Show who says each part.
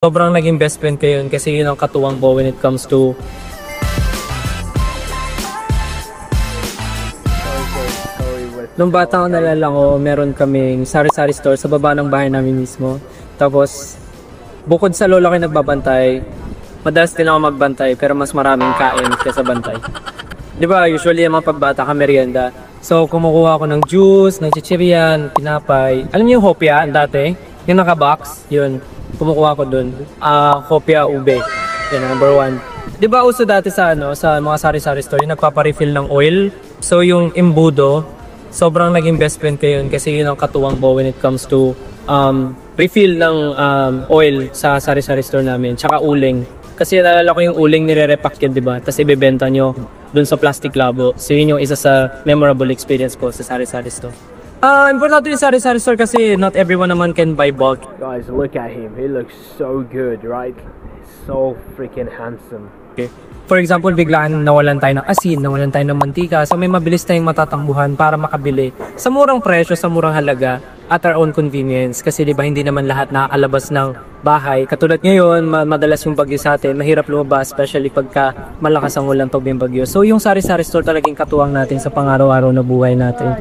Speaker 1: Sobrang naging best friend ko yun kasi yun ang katuwang ko when it comes to nung bata ko nalala ko, meron kaming sari-sari store sa baba ng bahay namin mismo. Tapos, bukod sa lola ko yung nagbabantay, madalas din ako magbantay pero mas maraming kain kaysa bantay. Di ba, usually yung mga pagbata ka merienda. So, kumukuha ako ng juice, ng chichirian, tinapay. Alam niyo yung hopia dati? Yung naka-box, yun. Kumukuha ko dun. Hopia ube. Yan, number 1. Di ba uso dati sa, sa mga sari-sari store, yung nagpaparefill ng oil? So, yung imbudo, sobrang naging best friend ko yun kasi yun ang katuwang ko when it comes to refill ng oil sa sari-sari store namin. Tsaka uling. Kasi nalala ko yung uling nire-repack yun, di ba? Tapos ibebenta nyo dun sa plastic labo. So yun yung isa sa memorable experience ko sa sari-sari store. Importante yung sari-sari store kasi not everyone naman can buy bulk.
Speaker 2: Guys, look at him. He looks so good, right? So freaking handsome.
Speaker 1: Okay. For example, biglaan nawalan tayo ng asin, nawalan tayo ng mantika. So may mabilis tayong matatakbuhan para makabili sa murang presyo, sa murang halaga at our own convenience. Kasi di ba hindi naman lahat nakakalabas ng bahay. Katulad ngayon, madalas yung bagyo sa atin, mahirap lumabas, especially pagka malakas ang ulan pag may bagyo. So yung sari-sari store talagang katuwang natin sa pang-araw-araw na buhay natin.